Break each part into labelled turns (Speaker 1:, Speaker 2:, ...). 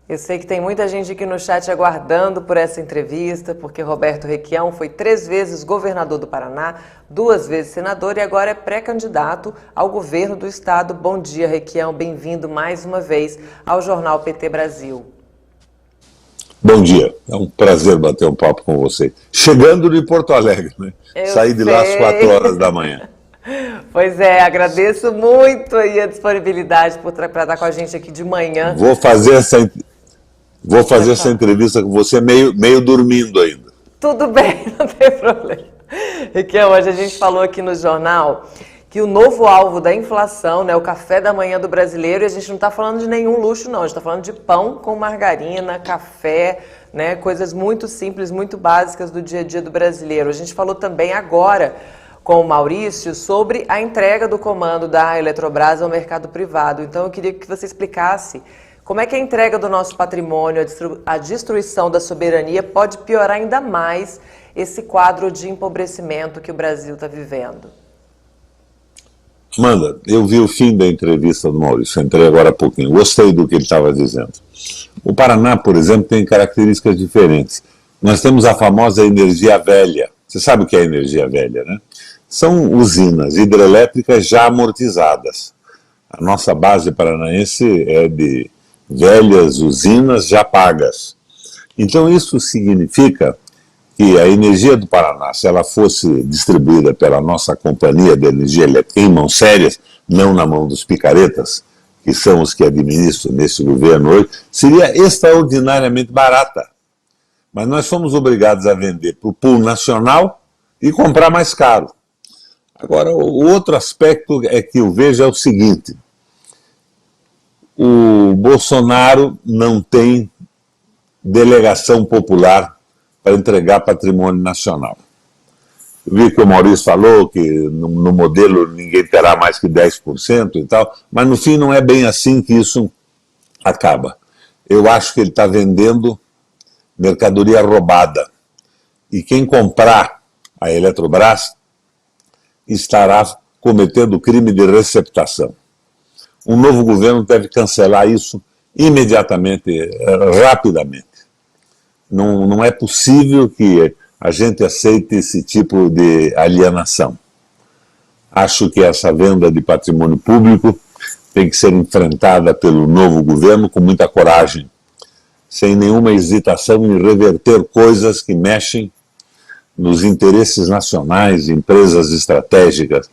Speaker 1: Eu sei que tem muita gente aqui no chat aguardando por essa entrevista, porque Roberto Requião foi 3 vezes governador do Paraná, 2 vezes senador e agora é pré-candidato ao governo do estado. Bom dia, Requião, bem-vindo mais uma vez ao Jornal PT Brasil.
Speaker 2: Bom dia, é um prazer bater um papo com você. Chegando de Porto Alegre, né? Saí de lá às 4 horas da manhã.
Speaker 1: Pois é, agradeço muito aí a disponibilidade para estar com a gente aqui de manhã.
Speaker 2: Vou fazer essa entrevista com você meio dormindo ainda.
Speaker 1: Tudo bem, não tem problema. Requião, hoje a gente falou aqui no jornal que o novo alvo da inflação, né, o café da manhã do brasileiro, e a gente não está falando de nenhum luxo, não. A gente está falando de pão com margarina, café, né, coisas muito simples, muito básicas do dia a dia do brasileiro. A gente falou também agora com o Maurício sobre a entrega do comando da Eletrobras ao mercado privado. Então eu queria que você explicasse como é que a entrega do nosso patrimônio, a destruição da soberania pode piorar ainda mais esse quadro de empobrecimento que o Brasil está vivendo.
Speaker 2: Amanda, eu vi o fim da entrevista do Maurício, entrei agora há pouquinho, gostei do que ele estava dizendo. O Paraná, por exemplo, tem características diferentes. Nós temos a famosa energia velha. Você sabe o que é energia velha, né? São usinas hidrelétricas já amortizadas. A nossa base paranaense é de velhas usinas já pagas. Então isso significa que a energia do Paraná, se ela fosse distribuída pela nossa companhia de energia elétrica em mãos sérias, não na mão dos picaretas, que são os que administram nesse governo hoje, seria extraordinariamente barata. Mas nós fomos obrigados a vender para o pool nacional e comprar mais caro. Agora, o outro aspecto é que eu vejo é o seguinte: o Bolsonaro não tem delegação popular para entregar patrimônio nacional. Eu vi que o Maurício falou que no modelo ninguém terá mais que 10% e tal, mas no fim não é bem assim que isso acaba. Eu acho que ele está vendendo mercadoria roubada. E quem comprar a Eletrobras estará cometendo crime de receptação. Um novo governo deve cancelar isso imediatamente, rapidamente. Não é possível que a gente aceite esse tipo de alienação. Acho que essa venda de patrimônio público tem que ser enfrentada pelo novo governo com muita coragem, sem nenhuma hesitação em reverter coisas que mexem nos interesses nacionais, empresas estratégicas.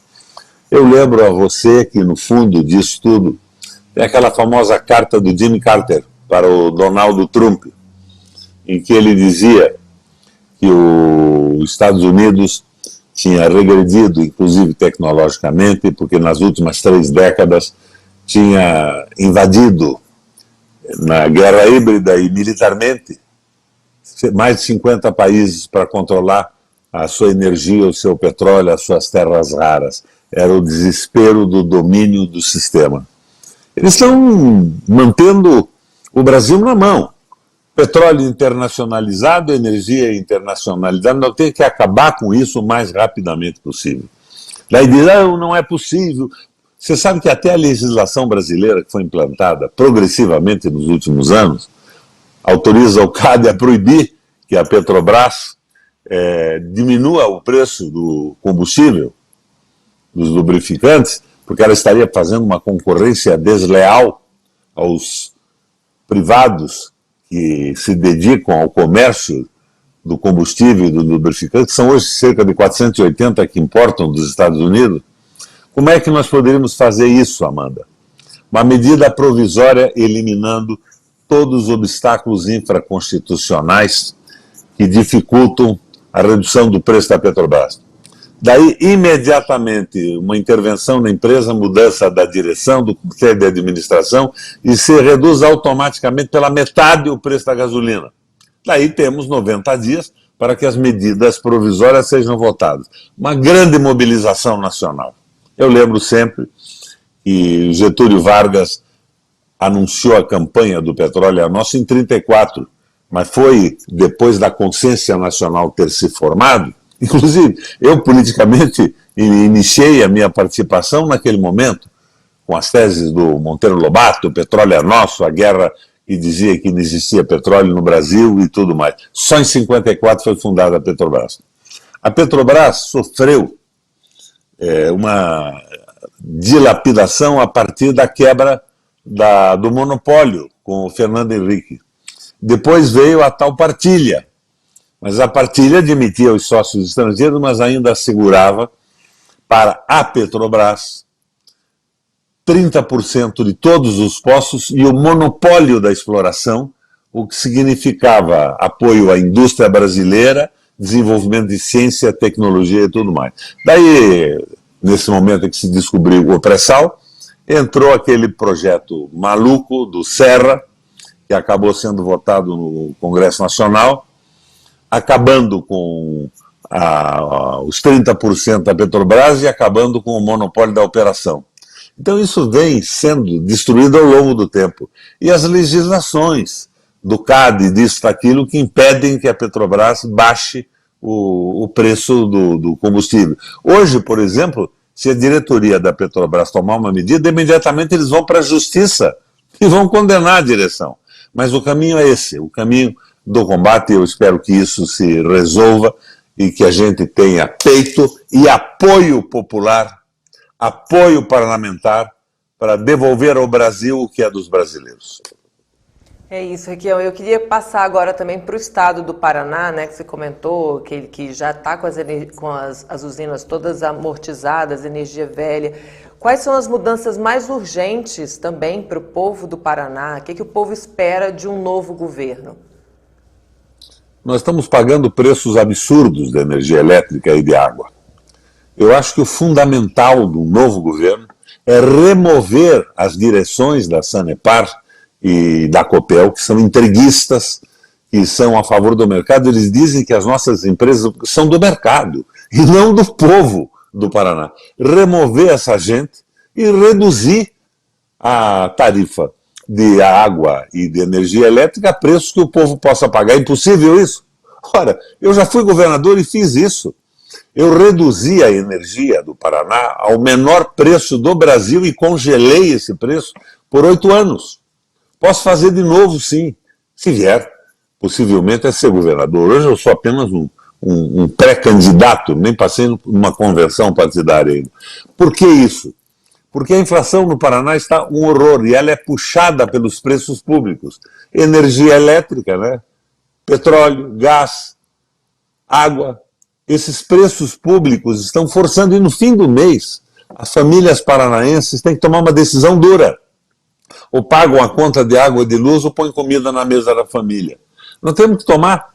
Speaker 2: Eu lembro a você que no fundo disso tudo tem aquela famosa carta do Jimmy Carter para o Donald Trump, em que ele dizia que os Estados Unidos tinha regredido, inclusive tecnologicamente, porque nas últimas 3 décadas tinha invadido na guerra híbrida e militarmente mais de 50 países para controlar a sua energia, o seu petróleo, as suas terras raras. Era o desespero do domínio do sistema. Eles estão mantendo o Brasil na mão. Petróleo internacionalizado, energia internacionalizada, nós temos que acabar com isso o mais rapidamente possível. Daí diz, não é possível. Você sabe que até a legislação brasileira que foi implantada progressivamente nos últimos anos autoriza o CAD a proibir que a Petrobras diminua o preço do combustível, dos lubrificantes, porque ela estaria fazendo uma concorrência desleal aos privados que se dedicam ao comércio do combustível e do lubrificante, que são hoje cerca de 480 que importam dos Estados Unidos. Como é que nós poderíamos fazer isso, Amanda? Uma medida provisória eliminando todos os obstáculos infraconstitucionais que dificultam a redução do preço da Petrobras. Daí, imediatamente, uma intervenção na empresa, mudança da direção, do conselho de administração, e se reduz automaticamente pela metade o preço da gasolina. Daí temos 90 dias para que as medidas provisórias sejam votadas. Uma grande mobilização nacional. Eu lembro sempre que Getúlio Vargas anunciou a campanha do petróleo nosso em 1934, mas foi depois da consciência nacional ter se formado. Inclusive, eu politicamente iniciei a minha participação naquele momento, com as teses do Monteiro Lobato, o petróleo é nosso, a guerra e dizia que não existia petróleo no Brasil e tudo mais. Só em 54 foi fundada a Petrobras. A Petrobras sofreu uma dilapidação a partir da quebra do monopólio com o Fernando Henrique. Depois veio a tal partilha, mas a partilha admitia os sócios estrangeiros, mas ainda assegurava para a Petrobras 30% de todos os poços e o monopólio da exploração, o que significava apoio à indústria brasileira, desenvolvimento de ciência, tecnologia e tudo mais. Daí, nesse momento em que se descobriu o pré-sal, entrou aquele projeto maluco do Serra, que acabou sendo votado no Congresso Nacional, acabando com os 30% da Petrobras e acabando com o monopólio da operação. Então isso vem sendo destruído ao longo do tempo. E as legislações do CAD, disso, daquilo, que impedem que a Petrobras baixe o preço do combustível. Hoje, por exemplo, se a diretoria da Petrobras tomar uma medida, imediatamente eles vão para a justiça e vão condenar a direção. Mas o caminho é esse, o caminho do combate. Eu espero que isso se resolva e que a gente tenha peito e apoio popular, apoio parlamentar para devolver ao Brasil o que é dos brasileiros.
Speaker 1: É isso, Requião. Eu queria passar agora também para o estado do Paraná, né, que você comentou, que já está com as usinas todas amortizadas, energia velha. Quais são as mudanças mais urgentes também para o povo do Paraná? O que o povo espera de um novo governo?
Speaker 2: Nós estamos pagando preços absurdos de energia elétrica e de água. Eu acho que o fundamental do novo governo é remover as direções da Sanepar e da Copel, que são entreguistas, que são a favor do mercado. Eles dizem que as nossas empresas são do mercado e não do povo do Paraná. Remover essa gente e reduzir a tarifa de água e de energia elétrica a preços que o povo possa pagar. É impossível isso? Ora, eu já fui governador e fiz isso. Eu reduzi a energia do Paraná ao menor preço do Brasil e congelei esse preço por 8 anos. Posso fazer de novo, sim, se vier, possivelmente, a ser governador. Hoje eu sou apenas um pré-candidato, nem passei numa convenção partidária ainda. Por que isso? Porque a inflação no Paraná está um horror e ela é puxada pelos preços públicos. Energia elétrica, né? Petróleo, gás, água. Esses preços públicos estão forçando, e no fim do mês, as famílias paranaenses têm que tomar uma decisão dura. Ou pagam a conta de água e de luz ou põem comida na mesa da família. Nós temos que tomar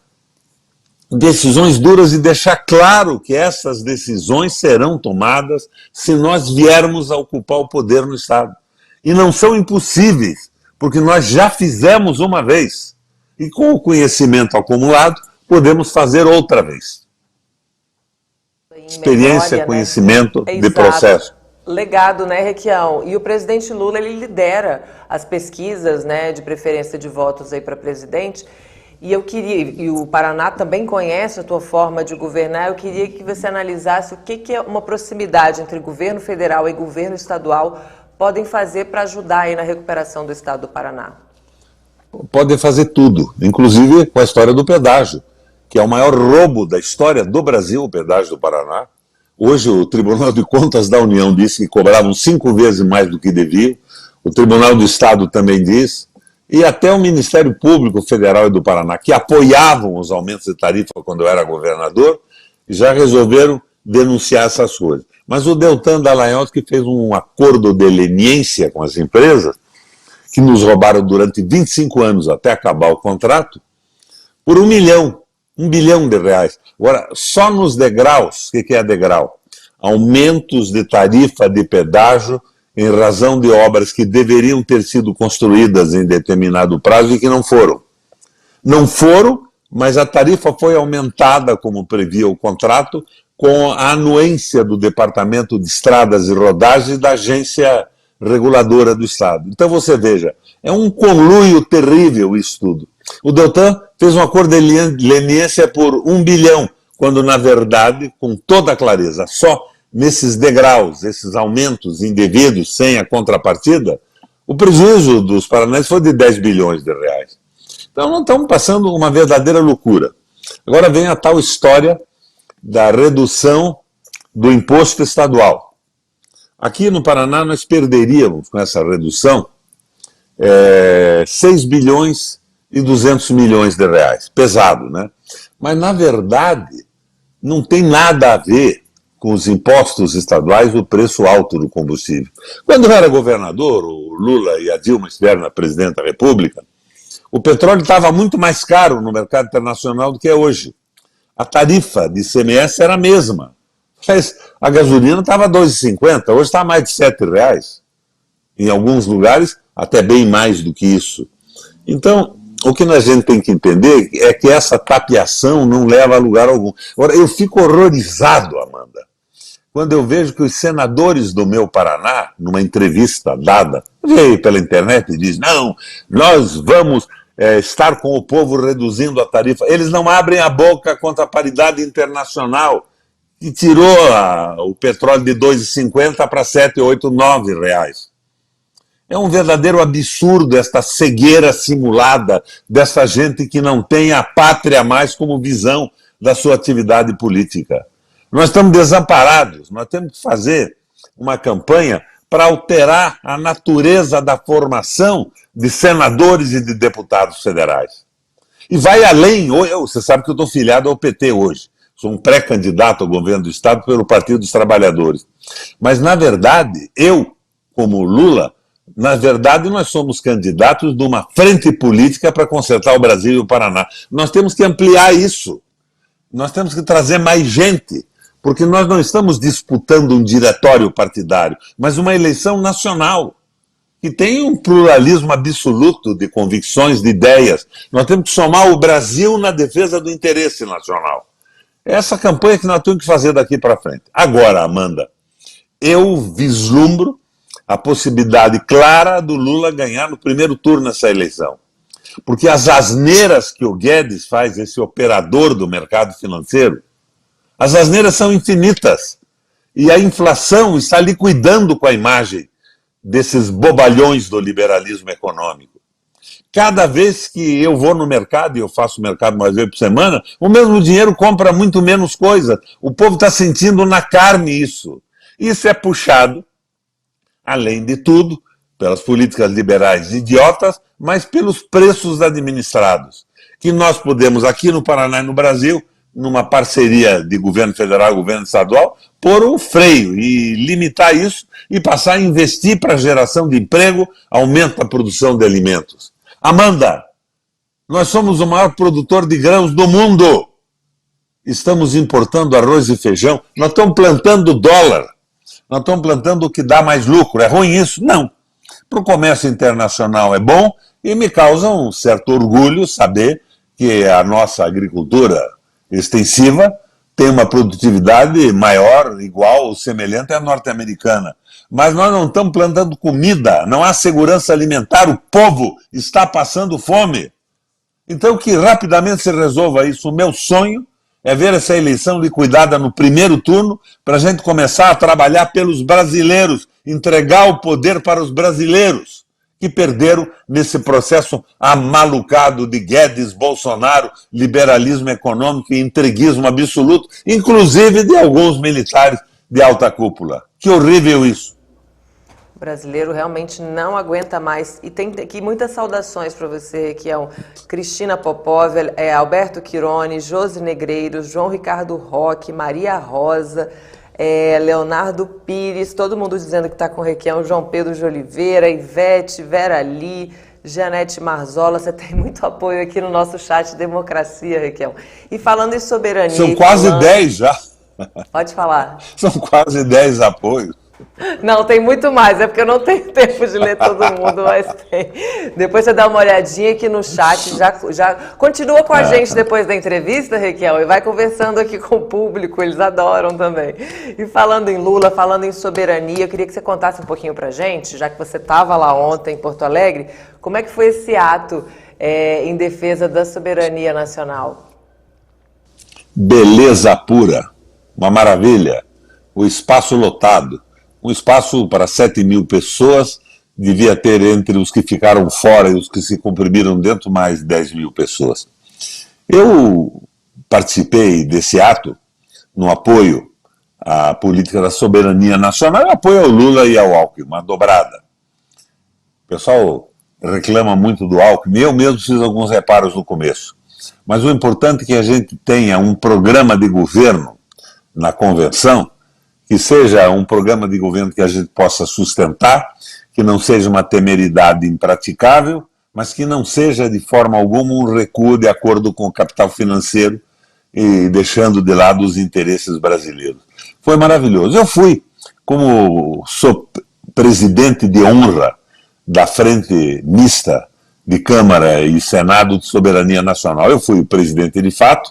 Speaker 2: decisões duras e deixar claro que essas decisões serão tomadas se nós viermos a ocupar o poder no Estado. E não são impossíveis, porque nós já fizemos uma vez. E com o conhecimento acumulado, podemos fazer outra vez. Experiência, memória, conhecimento, né? De processo.
Speaker 1: Legado, né, Requião? E o presidente Lula, ele lidera as pesquisas, né, de preferência de votos aí para presidente. E o Paraná também conhece a tua forma de governar. Eu queria que você analisasse o que é uma proximidade entre governo federal e governo estadual podem fazer para ajudar aí na recuperação do estado do Paraná.
Speaker 2: Podem fazer tudo, inclusive com a história do pedágio, que é o maior roubo da história do Brasil, o pedágio do Paraná. Hoje o Tribunal de Contas da União disse que cobravam 5 vezes mais do que deviam, o Tribunal do Estado também diz, e até o Ministério Público Federal e do Paraná, que apoiavam os aumentos de tarifa quando eu era governador, já resolveram denunciar essas coisas. Mas o Deltan Dallagnol, que fez um acordo de leniência com as empresas, que nos roubaram durante 25 anos até acabar o contrato, por 1 bilhão de reais. Agora, só nos degraus, o que é degrau? Aumentos de tarifa de pedágio em razão de obras que deveriam ter sido construídas em determinado prazo e que não foram. Não foram, mas a tarifa foi aumentada, como previa o contrato, com a anuência do Departamento de Estradas e Rodagens da Agência Reguladora do Estado. Então você veja, é um conluio terrível isso tudo. O Deltan fez um acordo de leniência por 1 bilhão, quando na verdade, com toda a clareza, só nesses degraus, esses aumentos indevidos, sem a contrapartida, O prejuízo dos paranaenses foi de 10 bilhões de reais. Então nós estamos passando uma verdadeira loucura. Agora vem a tal história da redução do imposto estadual. Aqui no Paraná nós perderíamos com essa redução 6 bilhões e 200 milhões de reais. Pesado, né? Mas na verdade não tem nada a ver com os impostos estaduais o preço alto do combustível. Quando eu era governador, o Lula e a Dilma estiveram na presidente da República, o petróleo estava muito mais caro no mercado internacional do que é hoje. A tarifa de ICMS era a mesma. Mas a gasolina estava a R$ 2,50, hoje está a mais de R$ 7. Em alguns lugares, até bem mais do que isso. Então, o que a gente tem que entender é que essa tapeação não leva a lugar algum. Agora, eu fico horrorizado, Amanda, quando eu vejo que os senadores do meu Paraná, numa entrevista dada, veio pela internet e diz, não, nós vamos estar com o povo reduzindo a tarifa. Eles não abrem a boca contra a paridade internacional, que tirou o petróleo de R$ 2,50 para R$ 7, 8, 9 reais. É um verdadeiro absurdo esta cegueira simulada dessa gente que não tem a pátria mais como visão da sua atividade política. Nós estamos desamparados, nós temos que fazer uma campanha para alterar a natureza da formação de senadores e de deputados federais. E vai além, você sabe que eu estou filiado ao PT hoje, sou um pré-candidato ao governo do Estado pelo Partido dos Trabalhadores. Mas, na verdade, eu, como Lula, na verdade, nós somos candidatos de uma frente política para consertar o Brasil e o Paraná. Nós temos que ampliar isso. Nós temos que trazer mais gente, porque nós não estamos disputando um diretório partidário, mas uma eleição nacional, que tem um pluralismo absoluto de convicções, de ideias. Nós temos que somar o Brasil na defesa do interesse nacional. É essa campanha que nós temos que fazer daqui para frente. Agora, Amanda, eu vislumbro a possibilidade clara do Lula ganhar no primeiro turno nessa eleição. Porque as asneiras que o Guedes faz, esse operador do mercado financeiro, as asneiras são infinitas. E a inflação está liquidando com a imagem desses bobalhões do liberalismo econômico. Cada vez que eu vou no mercado, e eu faço mercado mais vezes por semana, o mesmo dinheiro compra muito menos coisa. O povo está sentindo na carne isso. Isso é puxado, além de tudo, pelas políticas liberais idiotas, mas pelos preços administrados, que nós podemos, aqui no Paraná e no Brasil, numa parceria de governo federal e governo estadual, pôr um freio e limitar isso e passar a investir para a geração de emprego, aumento da produção de alimentos. Amanda, nós somos o maior produtor de grãos do mundo. Estamos importando arroz e feijão, nós estamos plantando dólar. Nós estamos plantando o que dá mais lucro. É ruim isso? Não. Para o comércio internacional é bom e me causa um certo orgulho saber que a nossa agricultura extensiva tem uma produtividade maior, igual ou semelhante à norte-americana. Mas nós não estamos plantando comida, não há segurança alimentar, o povo está passando fome. Então que rapidamente se resolva isso. O meu sonho é ver essa eleição liquidada no primeiro turno para a gente começar a trabalhar pelos brasileiros, entregar o poder para os brasileiros que perderam nesse processo amalucado de Guedes, Bolsonaro, liberalismo econômico e entreguismo absoluto, inclusive de alguns militares de alta cúpula. Que horrível isso.
Speaker 1: O brasileiro realmente não aguenta mais. E tem aqui muitas saudações para você, que é Cristina Popov, Alberto Quirone, Josi Negreiros, João Ricardo Roque, Maria Rosa, Leonardo Pires, todo mundo dizendo que está com o Requião, João Pedro de Oliveira, Ivete, Vera Lee, Janete Marzola. Você tem muito apoio aqui no nosso chat Democracia, Requião. E falando em soberania...
Speaker 2: São quase 10 já.
Speaker 1: Pode falar.
Speaker 2: São quase 10 apoios.
Speaker 1: Não, tem muito mais, é porque eu não tenho tempo de ler todo mundo, mas tem. Depois você dá uma olhadinha aqui no chat, já continua com a gente depois da entrevista, Requião, e vai conversando aqui com o público, eles adoram também. E falando em Lula, falando em soberania, eu queria que você contasse um pouquinho pra gente, já que você estava lá ontem em Porto Alegre, como é que foi esse ato em defesa da soberania nacional?
Speaker 2: Beleza pura, uma maravilha, o espaço lotado. Um espaço para 7 mil pessoas, devia ter entre os que ficaram fora e os que se comprimiram dentro mais de 10 mil pessoas. Eu participei desse ato no apoio à política da soberania nacional e apoio ao Lula e ao Alckmin, uma dobrada. O pessoal reclama muito do Alckmin, eu mesmo fiz alguns reparos no começo. Mas o importante é que a gente tenha um programa de governo na convenção, que seja um programa de governo que a gente possa sustentar, que não seja uma temeridade impraticável, mas que não seja de forma alguma um recuo de acordo com o capital financeiro e deixando de lado os interesses brasileiros. Foi maravilhoso. Eu fui, como sou presidente de honra da Frente Mista de Câmara e Senado de Soberania Nacional, eu fui o presidente de fato,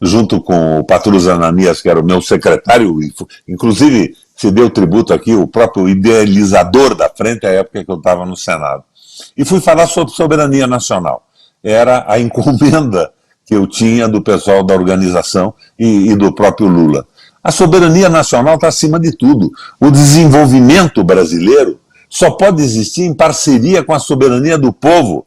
Speaker 2: junto com o Patrus Ananias, que era o meu secretário, inclusive se deu tributo aqui, o próprio idealizador da frente, à época que eu estava no Senado. E fui falar sobre soberania nacional. Era a encomenda que eu tinha do pessoal da organização e do próprio Lula. A soberania nacional está acima de tudo. O desenvolvimento brasileiro só pode existir em parceria com a soberania do povo,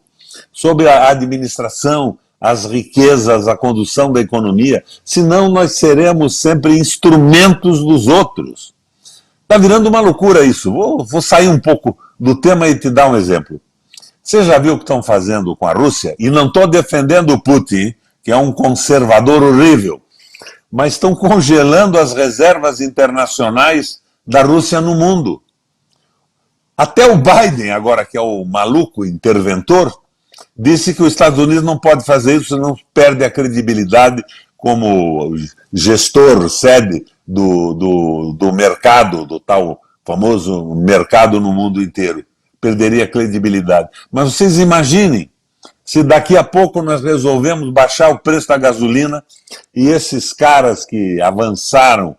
Speaker 2: sobre a administração, as riquezas, a condução da economia, senão nós seremos sempre instrumentos dos outros. Está virando uma loucura isso. Vou sair um pouco do tema e te dar um exemplo. Você já viu o que estão fazendo com a Rússia? E não estou defendendo o Putin, que é um conservador horrível, mas estão congelando as reservas internacionais da Rússia no mundo. Até o Biden, agora que é o maluco interventor, disse que os Estados Unidos não pode fazer isso, senão perde a credibilidade como gestor, sede do mercado, do tal famoso mercado no mundo inteiro. Perderia a credibilidade. Mas vocês imaginem, se daqui a pouco nós resolvemos baixar o preço da gasolina e esses caras que avançaram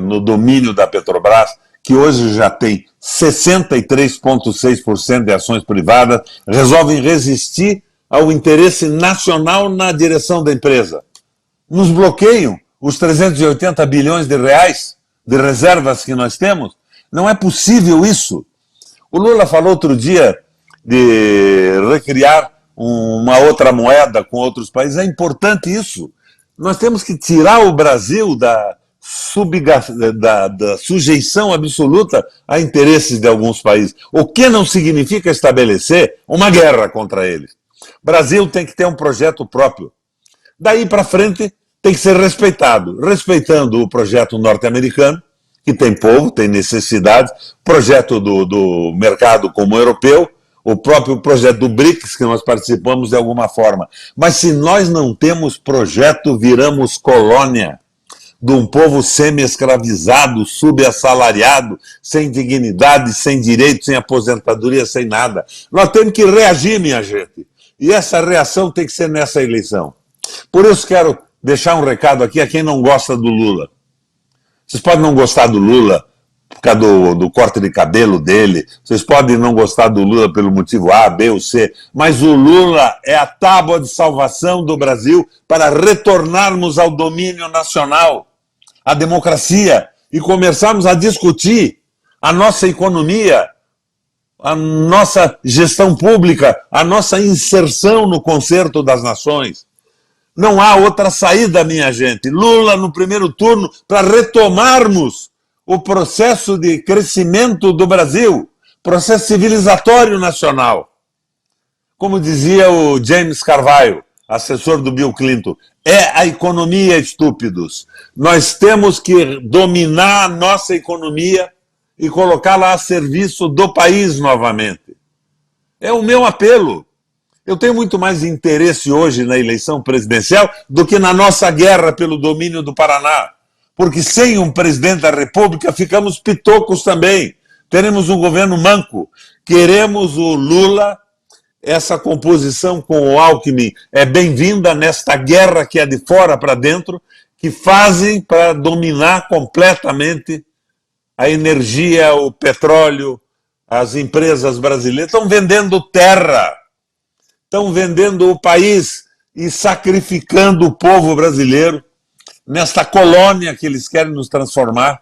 Speaker 2: no domínio da Petrobras, que hoje já tem 63,6% de ações privadas, resolvem resistir ao interesse nacional na direção da empresa. Nos bloqueiam os 380 bilhões de reais de reservas que nós temos. Não é possível isso. O Lula falou outro dia de recriar uma outra moeda com outros países. É importante isso. Nós temos que tirar o Brasil da sujeição absoluta a interesses de alguns países, o que não significa estabelecer uma guerra contra eles. O Brasil tem que ter um projeto próprio. Daí para frente tem que ser respeitado, respeitando o projeto norte-americano, que tem povo, tem necessidades, projeto do mercado como europeu, o próprio projeto do BRICS, que nós participamos de alguma forma. Mas se nós não temos projeto, viramos colônia de um povo semi-escravizado, subassalariado, sem dignidade, sem direito, sem aposentadoria, sem nada. Nós temos que reagir, minha gente. E essa reação tem que ser nessa eleição. Por isso quero deixar um recado aqui a quem não gosta do Lula. Vocês podem não gostar do Lula por causa do corte de cabelo dele, vocês podem não gostar do Lula pelo motivo A, B ou C, mas o Lula é a tábua de salvação do Brasil para retornarmos ao domínio nacional, à democracia, e começarmos a discutir a nossa economia, a nossa gestão pública, a nossa inserção no concerto das nações. Não há outra saída, minha gente. Lula no primeiro turno para retomarmos o processo de crescimento do Brasil, processo civilizatório nacional. Como dizia o James Carville, assessor do Bill Clinton, é a economia, estúpidos. Nós temos que dominar a nossa economia e colocá-la a serviço do país novamente. É o meu apelo. Eu tenho muito mais interesse hoje na eleição presidencial do que na nossa guerra pelo domínio do Paraná. Porque sem um presidente da República ficamos pitocos também. Teremos um governo manco. Queremos o Lula, essa composição com o Alckmin é bem-vinda nesta guerra que é de fora para dentro, que fazem para dominar completamente a energia, o petróleo, as empresas brasileiras. Estão vendendo terra, estão vendendo o país e sacrificando o povo brasileiro nesta colônia que eles querem nos transformar,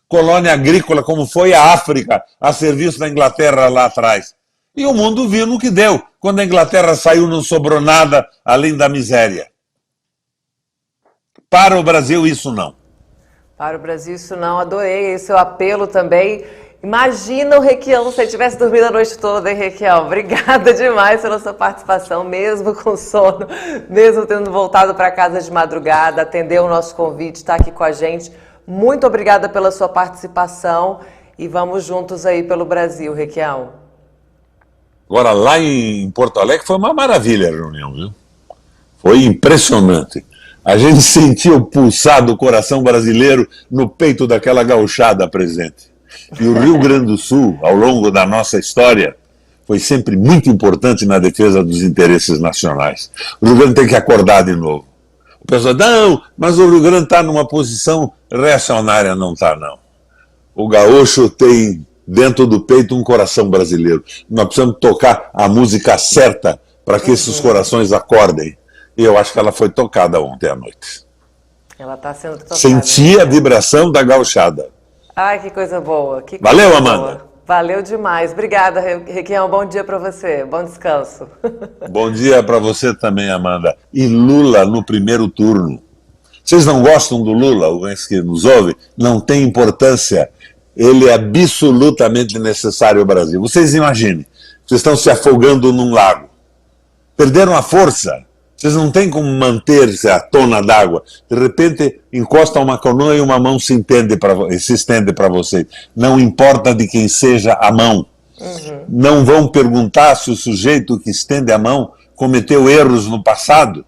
Speaker 2: colônia agrícola, como foi a África, a serviço da Inglaterra lá atrás. E o mundo viu no que deu. Quando a Inglaterra saiu, não sobrou nada além da miséria. Para o Brasil, isso não.
Speaker 1: Para o Brasil, isso não. Adorei esse seu apelo também. Imagina o Requião se ele tivesse dormido a noite toda, hein, Requião? Obrigada demais pela sua participação, mesmo com sono, mesmo tendo voltado para casa de madrugada, atendeu o nosso convite, está aqui com a gente. Muito obrigada pela sua participação e vamos juntos aí pelo Brasil, Requião.
Speaker 2: Agora, lá em Porto Alegre foi uma maravilha a reunião, viu? Foi impressionante. A gente sentiu pulsar do coração brasileiro no peito daquela gauchada presente. E o Rio Grande do Sul, ao longo da nossa história, foi sempre muito importante na defesa dos interesses nacionais. O Rio Grande tem que acordar de novo. O pessoal, não, mas o Rio Grande está numa posição reacionária. Não está, não. O gaúcho tem dentro do peito um coração brasileiro. Nós precisamos tocar a música certa para que esses corações acordem. E eu acho que ela foi tocada ontem à noite.
Speaker 1: Ela está sendo tocada.
Speaker 2: Senti a vibração da gauchada.
Speaker 1: Ai, que coisa boa. Que
Speaker 2: Valeu,
Speaker 1: coisa
Speaker 2: Amanda.
Speaker 1: Boa. Valeu demais. Obrigada, Requião. Bom dia para você. Bom descanso.
Speaker 2: Bom dia para você também, Amanda. E Lula no primeiro turno. Vocês não gostam do Lula, os que nos ouvem? Não tem importância. Ele é absolutamente necessário ao Brasil. Vocês imaginem, vocês estão se afogando num lago. Perderam a força. Vocês não têm como manter-se a tona d'água. De repente, encosta uma canoa e uma mão se estende para vocês. Não importa de quem seja a mão. Não vão perguntar se o sujeito que estende a mão cometeu erros no passado,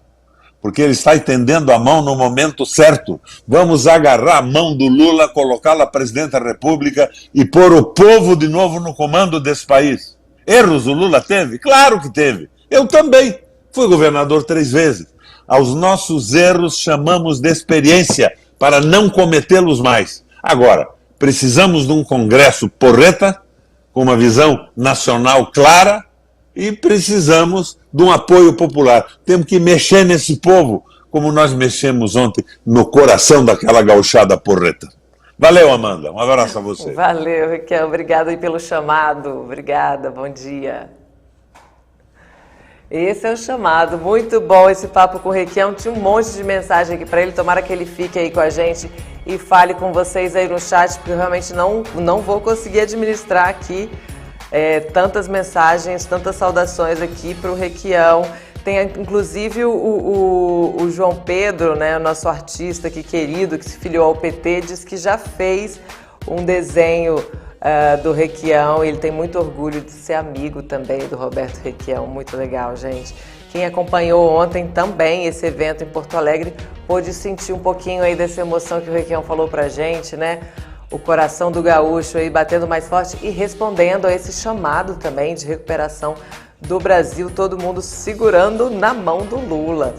Speaker 2: porque ele está estendendo a mão no momento certo. Vamos agarrar a mão do Lula, colocá-la presidente da República e pôr o povo de novo no comando desse país. Erros o Lula teve? Claro que teve. Eu também. Fui governador 3 vezes. Aos nossos erros chamamos de experiência para não cometê-los mais. Agora, precisamos de um Congresso porreta, com uma visão nacional clara, e precisamos de um apoio popular. Temos que mexer nesse povo, como nós mexemos ontem no coração daquela gauchada porreta. Valeu, Amanda. Um abraço a você.
Speaker 1: Valeu, Requião. Obrigada aí pelo chamado. Obrigada. Bom dia. Esse é o chamado, muito bom esse papo com o Requião, tinha um monte de mensagem aqui para ele, tomara que ele fique aí com a gente e fale com vocês aí no chat, porque eu realmente não vou conseguir administrar aqui tantas mensagens, tantas saudações aqui para o Requião. Tem inclusive o João Pedro, né, o nosso artista aqui querido, que se filiou ao PT, diz que já fez um desenho do Requião, ele tem muito orgulho de ser amigo também do Roberto Requião, muito legal, gente. Quem acompanhou ontem também esse evento em Porto Alegre pôde sentir um pouquinho aí dessa emoção que o Requião falou pra gente, né? O coração do gaúcho aí batendo mais forte e respondendo a esse chamado também de recuperação do Brasil, todo mundo segurando na mão do Lula.